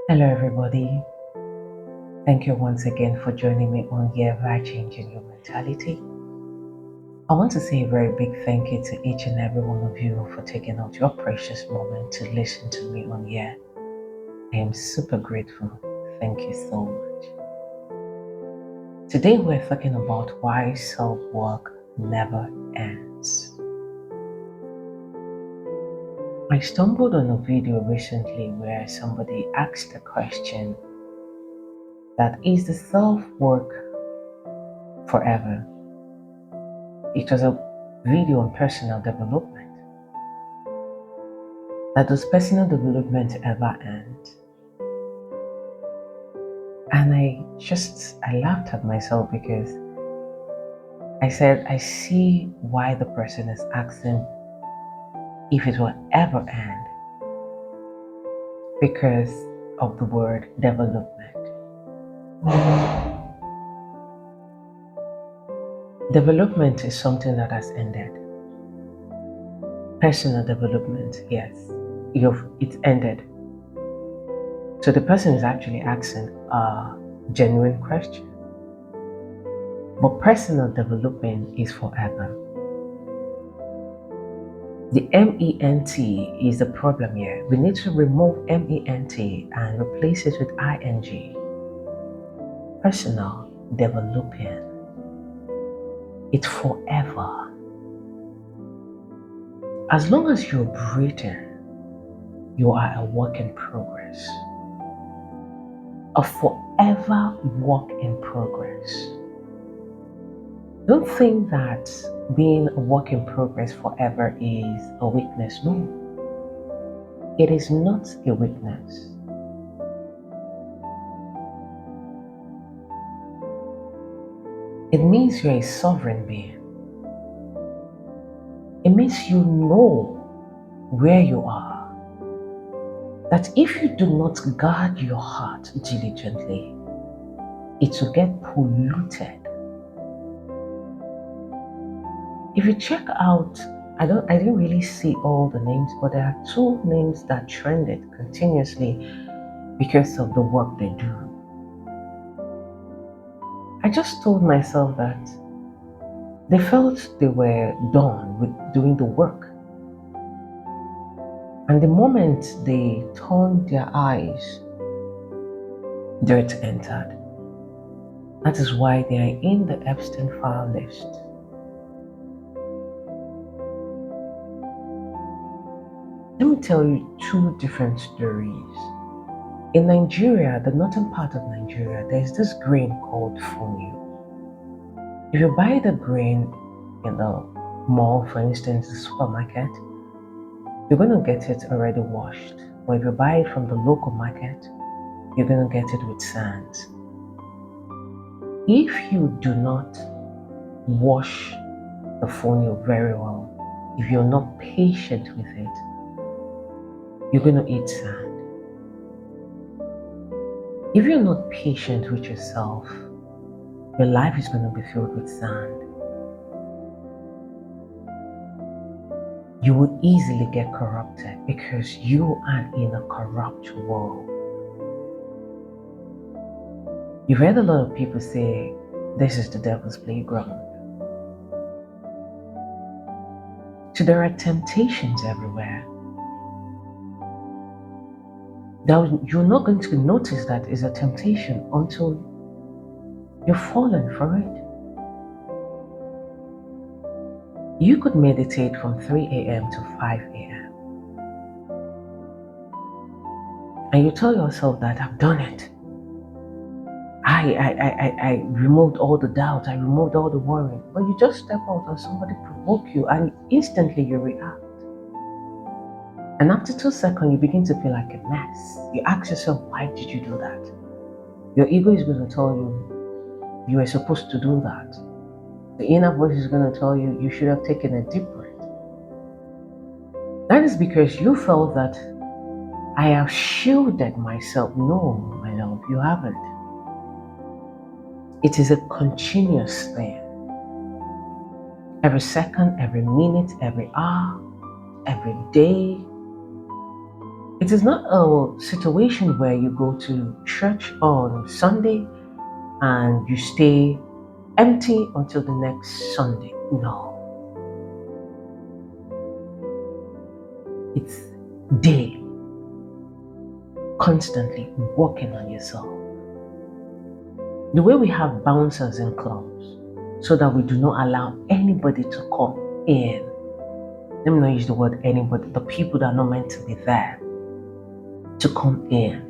Hello, everybody. Thank you once again for joining me on here by changing your mentality. I want to say a very big thank you to each and every one of you for taking out your precious moment to listen to me on here. I am super grateful. Thank you so much. Today, we're talking about why self work never ends. I stumbled on a video recently where somebody asked a question that is the self work forever? It was a video on personal development. That does personal development ever end? And I laughed at myself because I said, I see why the person is asking if it will ever end because of the word development. Development is something that has ended. Personal development, yes, it's ended. So the person is actually asking a genuine question. But personal development is forever. The MENT is the problem here. We need to remove MENT and replace it with ING. Personal development. It's forever. As long as you're breathing, you are a work in progress. A forever work in progress. Don't think that being a work in progress forever is a weakness. No, it is not a weakness. It means you're a sovereign being. It means you know where you are. That if you do not guard your heart diligently, it will get polluted. If you check out, I didn't really see all the names, but there are two names that trended continuously because of the work they do. I just told myself that they felt they were done with doing the work. And the moment they turned their eyes, dirt entered. That is why they are in the Epstein file list. Let me tell you two different stories. In Nigeria, the northern part of Nigeria, there's this grain called fonio. If you buy the grain in the mall, for instance, the supermarket, you're going to get it already washed. Or if you buy it from the local market, you're going to get it with sand. If you do not wash the fonio very well, if you're not patient with it, you're going to eat sand. If you're not patient with yourself, your life is going to be filled with sand. You will easily get corrupted because you are in a corrupt world. You've heard a lot of people say, this is the devil's playground. So there are temptations everywhere. Now, you're not going to notice that is a temptation until you've fallen for it. You could meditate from 3 a.m. to 5 a.m. And you tell yourself that I've done it. I removed all the doubt, I removed all the worry. But you just step out and somebody provoke you and instantly you react. And after 2 seconds, you begin to feel like a mess. You ask yourself, why did you do that? Your ego is going to tell you, you were supposed to do that. The inner voice is going to tell you, you should have taken a deep breath. That is because you felt that I have shielded myself. No, my love, you haven't. It is a continuous thing. Every second, every minute, every hour, every day. It is not a situation where you go to church on Sunday and you stay empty until the next Sunday. No. It's daily, constantly working on yourself. The way we have bouncers in clubs, so that we do not allow anybody to come in. Let me not use the word anybody, the people that are not meant to be there to come in.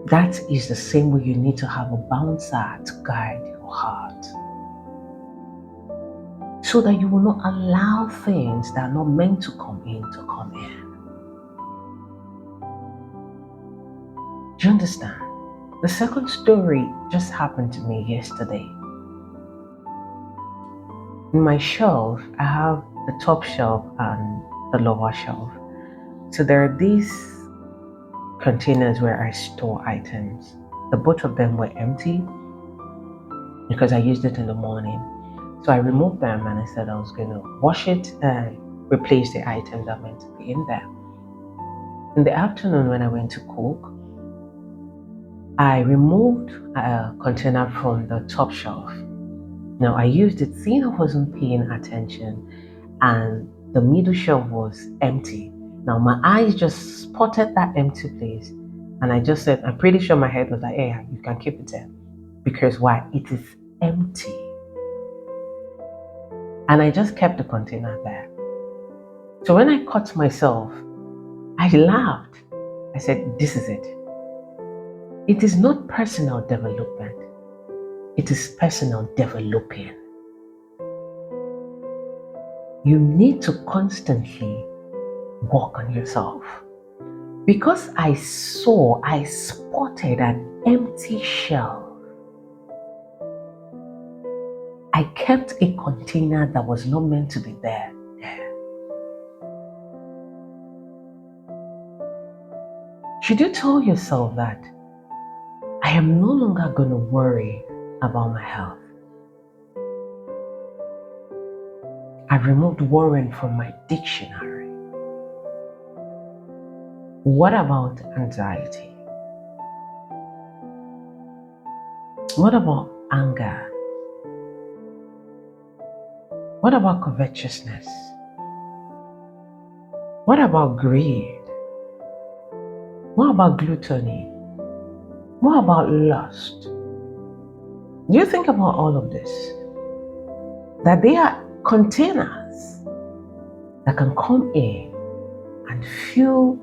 That is the same way you need to have a bouncer to guide your heart. So that you will not allow things that are not meant to come in to come in. Do you understand? The second story just happened to me yesterday. In my shelf, I have the top shelf and the lower shelf. So there are these containers where I store items. The both of them were empty because I used it in the morning. So I removed them and I said I was going to wash it and replace the items that are meant to be in there. In the afternoon when I went to cook, I removed a container from the top shelf. Now I used it, seeing I wasn't paying attention and the middle shelf was empty. Now my eyes just spotted that empty place and I just said, I'm pretty sure my head was like, hey, you can keep it there. Because why? It is empty. And I just kept the container there. So when I caught myself, I laughed. I said, this is it. It is not personal development. It is personal developing. You need to constantly work on yourself. Because I spotted an empty shelf, I kept a container that was not meant to be there. Should you tell yourself that I am no longer going to worry about my health? I've removed worrying from my dictionary. What about anxiety? What about anger? What about covetousness? What about greed? What about gluttony? What about lust? Do you think about all of this? That they are containers that can come in and fill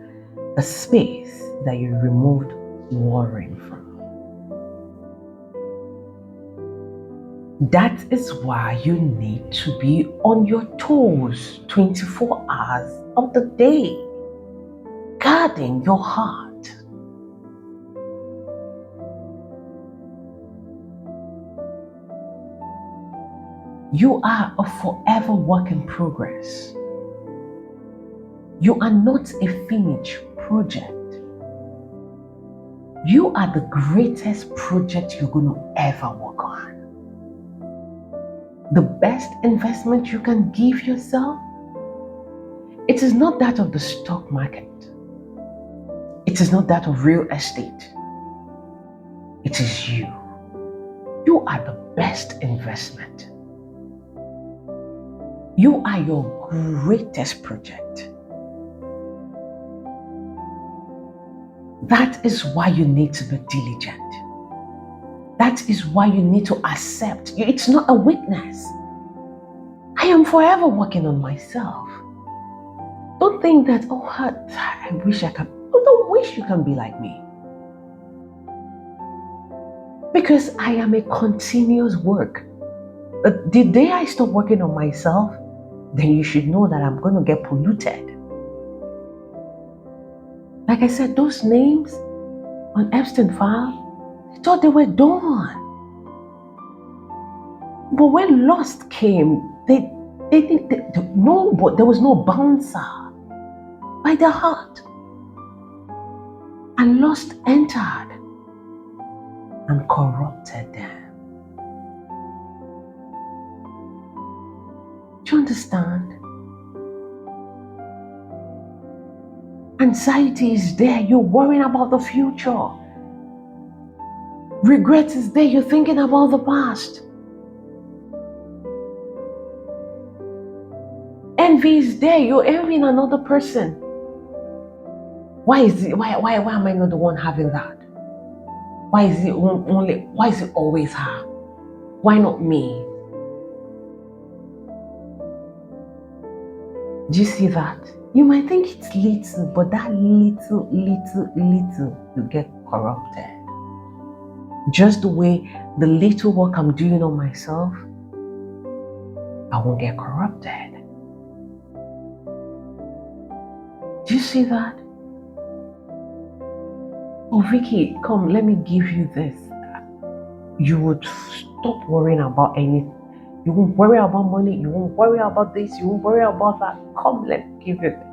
the space that you removed worrying from. That is why you need to be on your toes 24 hours of the day, guarding your heart. You are a forever work in progress. You are not a finished project. You are the greatest project you're going to ever work on. The best investment you can give yourself, it is not that of the stock market. It is not that of real estate. It is you. You are the best investment. You are your greatest project. That is why you need to be diligent. That is why you need to accept. It's not a weakness. I am forever working on myself. Don't think that, I wish I can. Don't wish you can be like me. Because I am a continuous work. The day I stop working on myself, then you should know that I'm going to get polluted. Like I said, those names on Epstein file, I thought they were done. But when Lost came, there was no bouncer by the heart. And Lost entered and corrupted them. Do you understand? Anxiety is there. You're worrying about the future. Regret is there. You're thinking about the past. Envy is there. You're envying another person. Why am I not the one having that? Why is it always her? Why not me? Do you see that? You might think it's little, but that little, you get corrupted. Just the way the little work I'm doing on myself, I won't get corrupted. Do you see that? Oh, Vicky, come, let me give you this. You would stop worrying about anything. You won't worry about money. You won't worry about this. You won't worry about that. Come, let me give you this.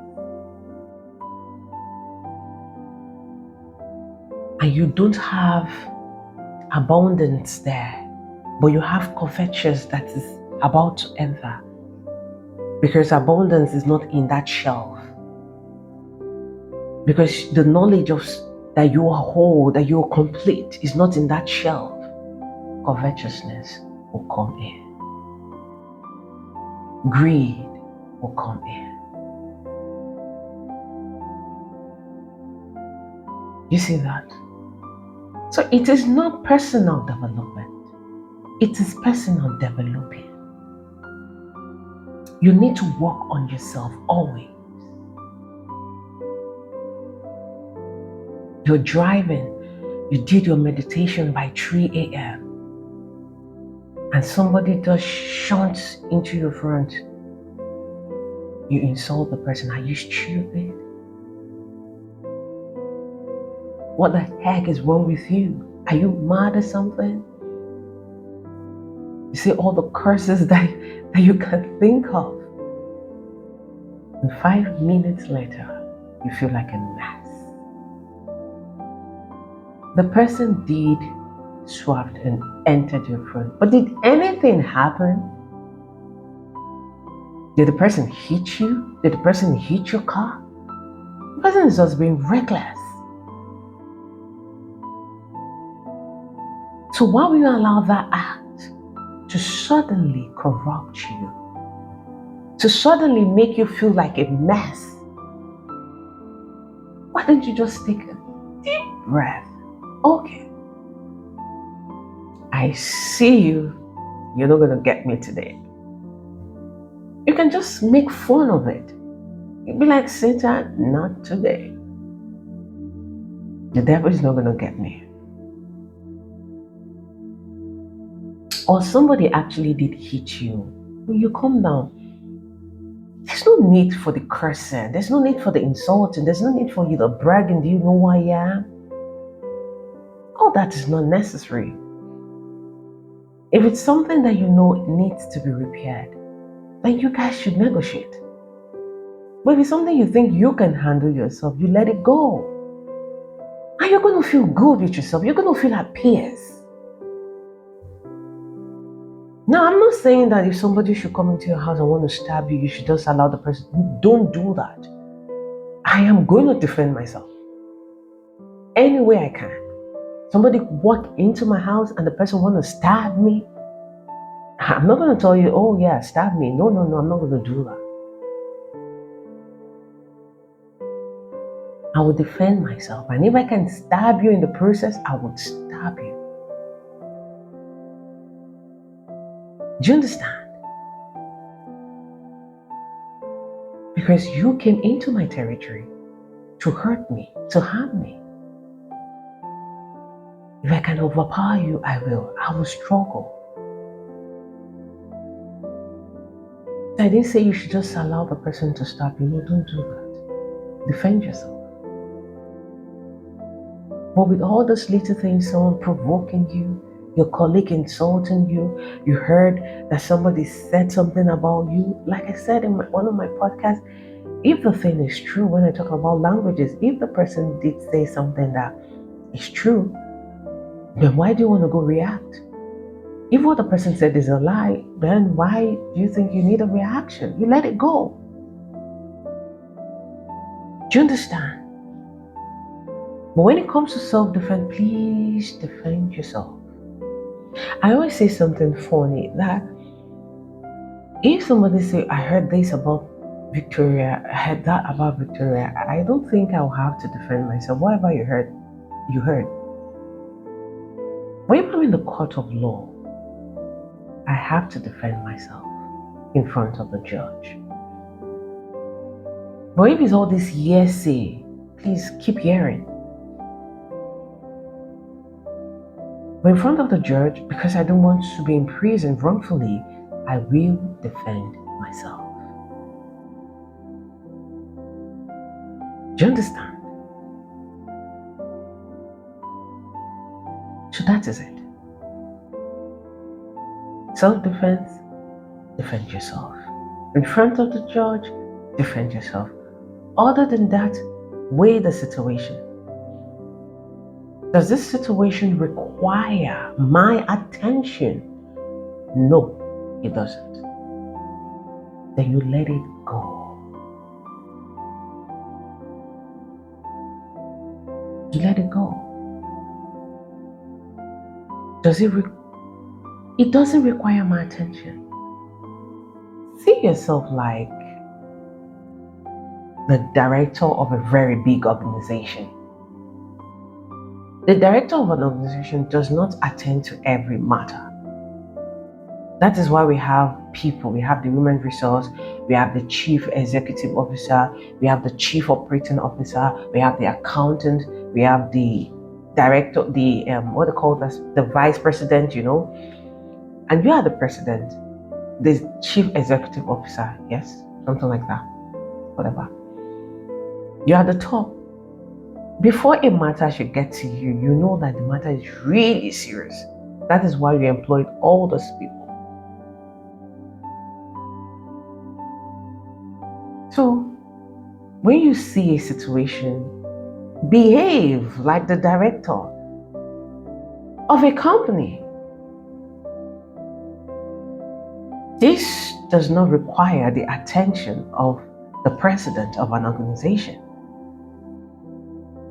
And you don't have abundance there, but you have covetous that is about to enter. Because abundance is not in that shelf. Because the knowledge of that you are whole, that you are complete, is not in that shelf. Covetousness will come in. Greed will come in. You see that? So it is not personal development. It is personal developing. You need to work on yourself always. You're driving, you did your meditation by 3 a.m. and somebody just shunts into your front. You insult the person. Are you stupid? What the heck is wrong with you? Are you mad or something? You say all the curses that you can think of. And 5 minutes later, you feel like a mess. The person did swapped and entered your front. But did anything happen? Did the person hit you? Did the person hit your car? The person is just being reckless. So why will you allow that act to suddenly corrupt you? To suddenly make you feel like a mess? Why don't you just take a deep breath? Okay, I see you. You're not going to get me today. You can just make fun of it. You'd be like, Satan, not today. The devil is not going to get me. Or somebody actually did hit you. When you calm down, there's no need for the cursing. There's no need for the insulting. There's no need for you to bragging. Do you know who I am? All that is not necessary. If it's something that you know needs to be repaired, then you guys should negotiate. But if it's something you think you can handle yourself, you let it go. And you're going to feel good with yourself. You're going to feel at peace. Now, I'm not saying that if somebody should come into your house and want to stab you, you should just allow the person. Don't do that. I am going to defend myself any way I can. Somebody walk into my house and the person want to stab me. I'm not going to tell you, oh yeah, stab me. No, I'm not going to do that. I will defend myself. And if I can stab you in the process, I would stab you. Do you understand? Because you came into my territory to hurt me, to harm me. If I can overpower you, I will. I will struggle. I didn't say you should just allow the person to stop you. No, don't do that. Defend yourself. But with all those little things, someone provoking you, your colleague insulting you, you heard that somebody said something about you. Like I said in one of my podcasts, if the thing is true, when I talk about languages, if the person did say something that is true, then why do you want to go react? If what the person said is a lie, then why do you think you need a reaction? You let it go. Do you understand? But when it comes to self-defense, please defend yourself. I always say something funny that if somebody say, I heard this about Victoria, I heard that about Victoria, I don't think I'll have to defend myself. Whatever you heard, you heard. When I'm in the court of law, I have to defend myself in front of the judge. But if it's all this hearsay, please keep hearing. But in front of the judge, because I don't want to be imprisoned wrongfully, I will defend myself. Do you understand? So that is it. Self-defense, defend yourself. In front of the judge, defend yourself. Other than that, weigh the situation. Does this situation require my attention? No, it doesn't. Then you let it go. You let it go. It doesn't require my attention. See yourself like the director of a very big organization. The director of an organization does not attend to every matter. That is why we have people. We have the human resource, we have the chief executive officer, we have the chief operating officer, we have the accountant, we have the director, the the vice president, and you are the president, the chief executive officer, yes, something like that, whatever. You are the top. Before a matter should get to you, you know that the matter is really serious. That is why we employed all those people. So, when you see a situation, behave like the director of a company. This does not require the attention of the president of an organization.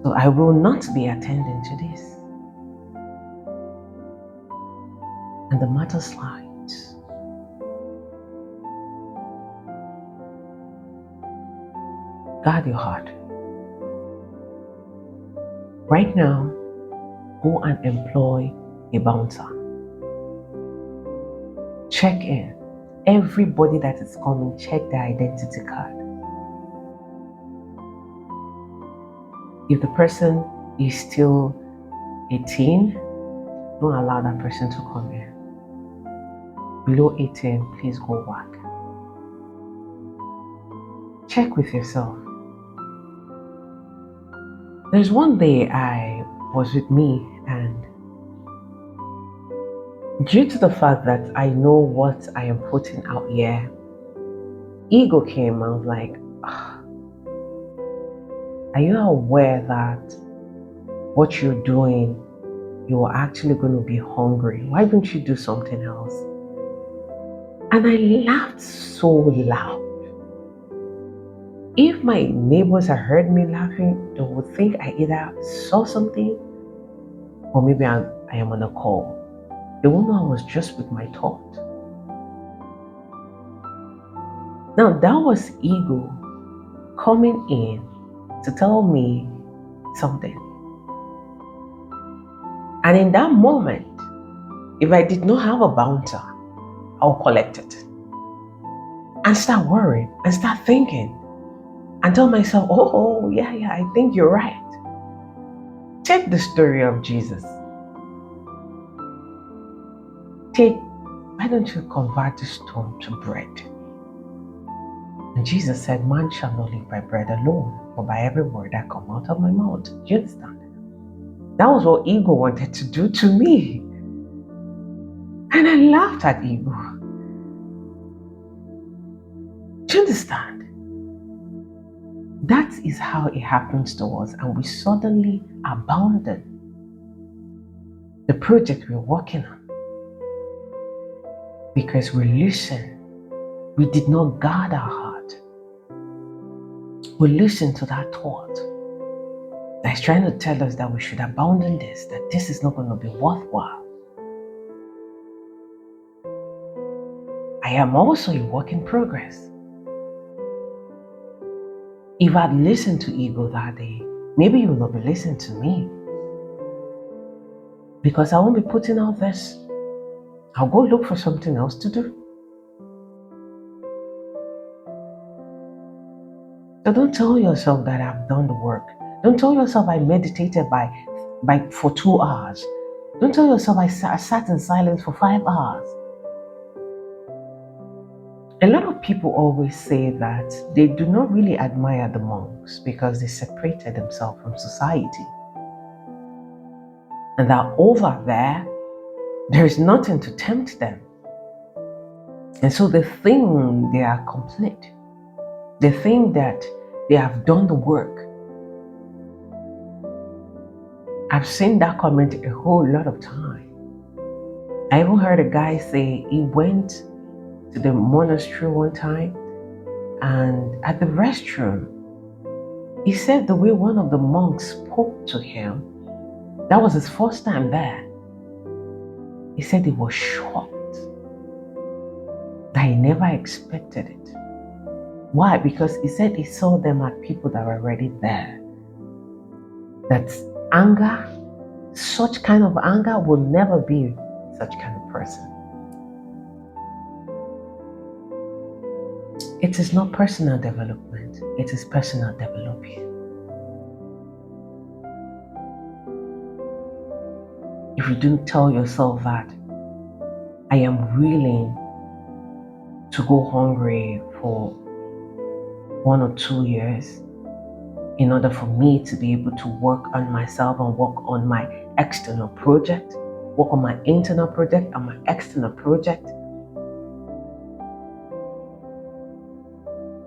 So I will not be attending to this. And the matter slides. Guard your heart. Right now, go and employ a bouncer. Check in. Everybody that is coming, check their identity card. If the person is still 18, don't allow that person to come in. Below 18, please go back. Check with yourself. There's one day I was with me, and due to the fact that I know what I am putting out here, ego came. I was like, are you aware that what you're doing, you're actually going to be hungry? Why don't you do something else? And I laughed so loud. If my neighbors had heard me laughing, they would think I either saw something or maybe I am on a call. They won't know I was just with my thought. Now that was ego coming in to tell me something. And in that moment, if I did not have a bouncer, I'll collect it and start worrying and start thinking and tell myself, yeah, I think you're right. Take the story of Jesus. Why don't you convert the stone to bread? And Jesus said, man shall not live by bread alone, but by every word that comes out of my mouth. Do you understand? That was what ego wanted to do to me. And I laughed at ego. Do you understand? That is how it happens to us, and we suddenly abandon the project we're working on because we did not guard our heart. We listened to that thought. that is trying to tell us that we should abandon this, that this is not going to be worthwhile. I am also a work in progress. If I'd listened to ego that day, maybe you will not be listening to me. Because I won't be putting out this. I'll go look for something else to do. So don't tell yourself that I've done the work. Don't tell yourself I meditated for 2 hours. Don't tell yourself I sat in silence for 5 hours. A lot of people always say that they do not really admire the monks because they separated themselves from society. And that over there is nothing to tempt them. And so they think they are complete. They think that they have done the work. I've seen that comment a whole lot of times. I even heard a guy say he went to the monastery one time, and at the restroom, he said the way one of the monks spoke to him, that was his first time there. He said he was shocked that he never expected it. Why? Because he said he saw them as people that were already there. That anger, such kind of anger will never be such kind of person. It is not personal development, it is personal development. If you don't tell yourself that I am willing to go hungry for 1 or 2 years in order for me to be able to work on myself and work on my external project, work on my internal project and my external project,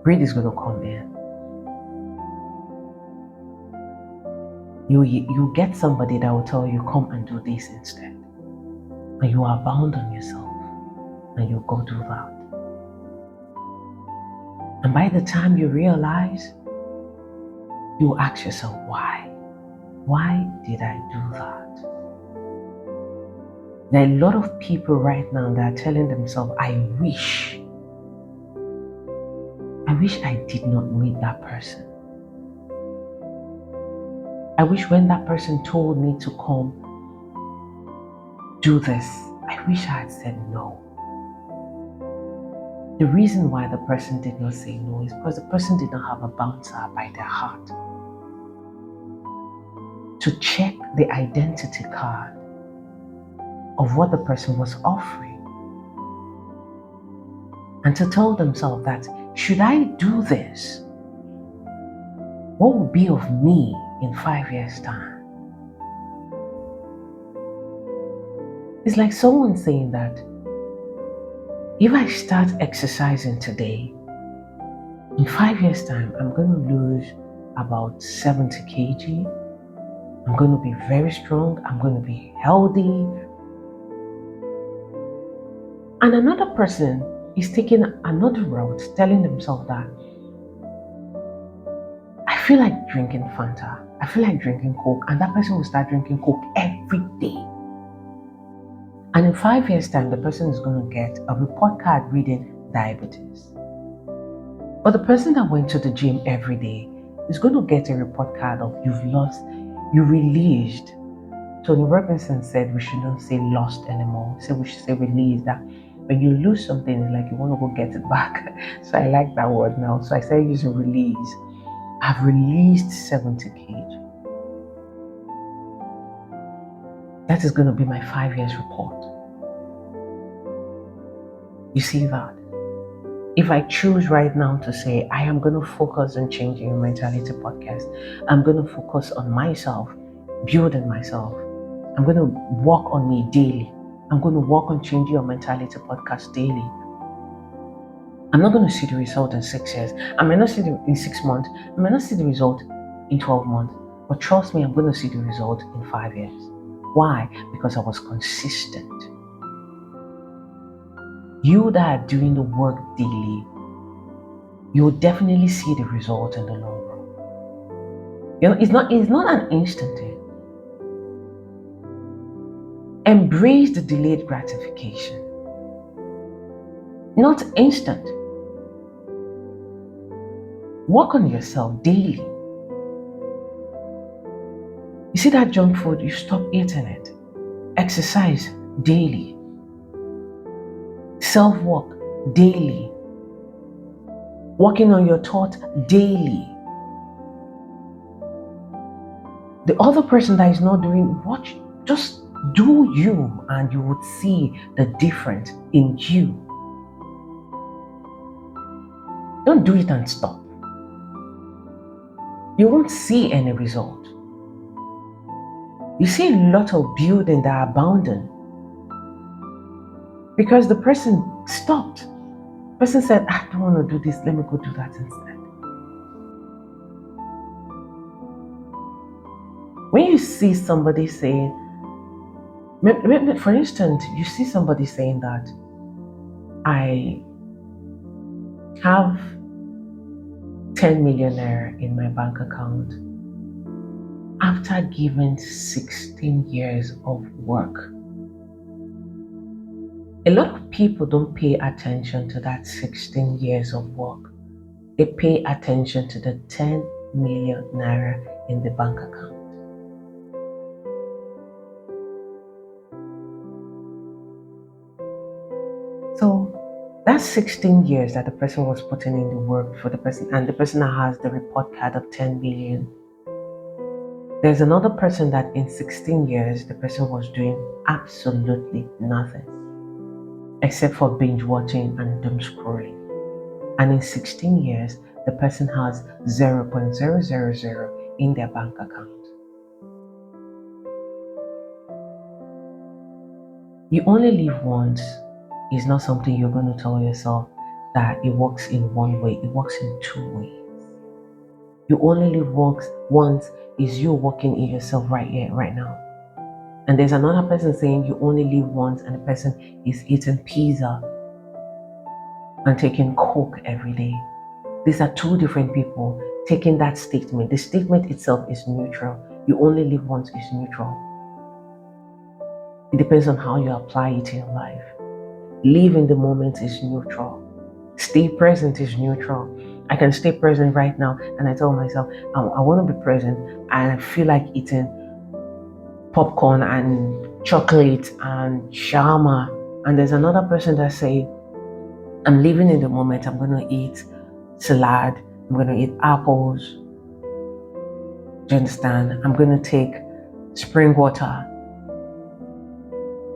greed is going to come in. You get somebody that will tell you, come and do this instead. And you abandon yourself and you go do that. And by the time you realize, you ask yourself, why? Why did I do that? There are a lot of people right now that are telling themselves, I wish I did not meet that person. I wish when that person told me to come do this, I wish I had said no. The reason why the person did not say no is because the person did not have a bouncer by their heart to check the identity card of what the person was offering, and to tell themselves that, should I do this, what will be of me in 5 years' time? It's like someone saying that if I start exercising today, in 5 years' time, I'm going to lose about 70 kg. I'm going to be very strong. I'm going to be healthy. And another person is taking another route, telling themselves that, I feel like drinking Fanta. I feel like drinking Coke. And that person will start drinking Coke every day. And in 5 years' time, the person is going to get a report card reading diabetes. But the person that went to the gym every day is going to get a report card of you released. Tony Robinson said we shouldn't say lost anymore. So we should say released. That when you lose something, it's like you want to go get it back. So I like that word now. So I started using release. I've released 70 kg. That is going to be my 5 years report. You see that? If I choose right now to say, I am going to focus on changing your mentality podcast, I'm going to focus on myself, building myself. I'm going to work on me daily. I'm going to work on changing your mentality podcast daily. I'm not going to see the result in 6 years. I may not see it in 6 months. I may not see the result in 12 months. But trust me, I'm going to see the result in 5 years. Why? Because I was consistent. You that are doing the work daily, you will definitely see the result in the long run. It's not an instant thing. Embrace the delayed gratification. Not instant. Work on yourself daily. You see that junk food, you stop eating it. Exercise daily. Self-work daily. Working on your thought daily. The other person that is not doing what, just do you, and you would see the difference in you. Don't do it and stop. You won't see any result. You see a lot of buildings that are abandoned because the person stopped. The person said, I don't want to do this, let me go do that instead. When you see somebody saying, for instance, you see somebody saying that I have 10 million naira in my bank account after giving 16 years of work. A lot of people don't pay attention to that 16 years of work. They pay attention to the 10 million naira in the bank account. So that's 16 years that the person was putting in the work for the person, and the person that has the report card of 10 million. There's another person that in 16 years, the person was doing absolutely nothing except for binge watching and doom scrolling. And in 16 years, the person has 0.000 in their bank account. You only live once is not something you're going to tell yourself that it works in one way. It works in two ways. You only live once is you working in yourself right here, right now. And there's another person saying you only live once, and the person is eating pizza and taking Coke every day. These are two different people taking that statement. The statement itself is neutral. You only live once is neutral. It depends on how you apply it in your life. Live in the moment is neutral. Stay present is neutral. I can stay present right now and I tell myself, I want to be present, and I feel like eating popcorn and chocolate and shawarma. And there's another person that say, I'm living in the moment. I'm going to eat salad. I'm going to eat apples. Do you understand? I'm going to take spring water.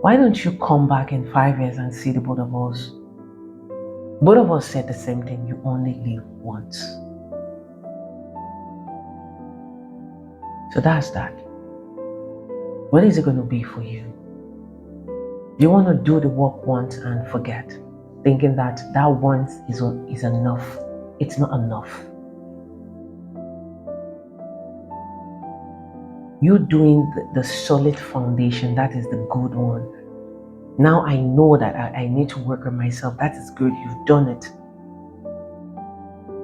Why don't you come back in 5 years and see the both of us? Both of us said the same thing. You only live once. So that's that. What is it going to be for you? You want to do the work once and forget, thinking that once is enough. It's not enough. You doing the solid foundation, that is the good one. Now I know that I need to work on myself. That is good. You've done it.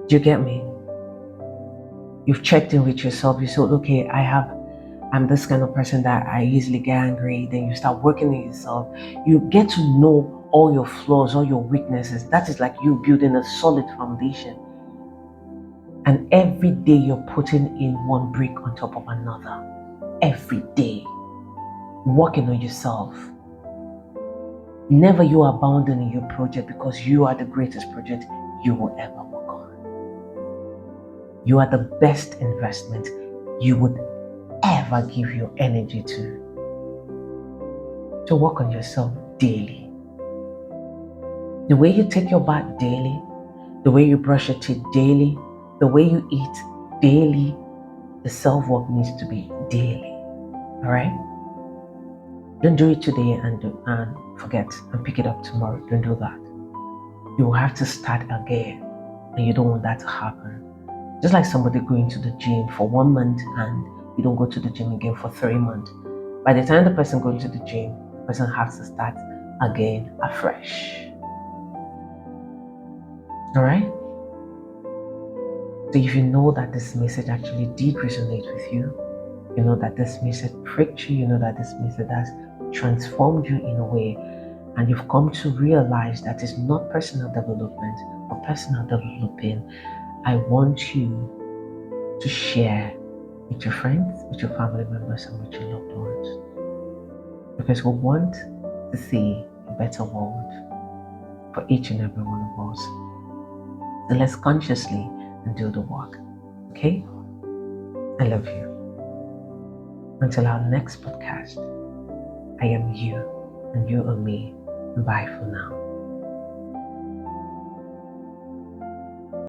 Do you get me? You've checked in with yourself. You said, okay, I'm this kind of person that I easily get angry. Then you start working on yourself. You get to know all your flaws, all your weaknesses. That is like you building a solid foundation. And every day you're putting in one brick on top of another. Every day. Working on yourself. Never you abandoning your project because you are the greatest project you will ever work on. You are the best investment you would ever give your energy to. So work on yourself daily. The way you take your bath daily, the way you brush your teeth daily, the way you eat daily, the self-work needs to be daily. Alright? Don't do it today and forget and pick it up tomorrow. Don't do that. You will have to start again, and you don't want that to happen. Just like somebody going to the gym for 1 month and you don't go to the gym again for 3 months. By the time the person goes to the gym, the person has to start again afresh. All right? So if you know that this message actually did resonate with you, you know that this message pricked you, you know that this message has transformed you in a way, and you've come to realize that it's not personal development or personal developing, I want you to share with your friends, with your family members, and with your loved ones. Because we want to see a better world for each and every one of us. So let's consciously do the work. Okay? I love you. Until our next podcast, I am you and you are me. Bye for now.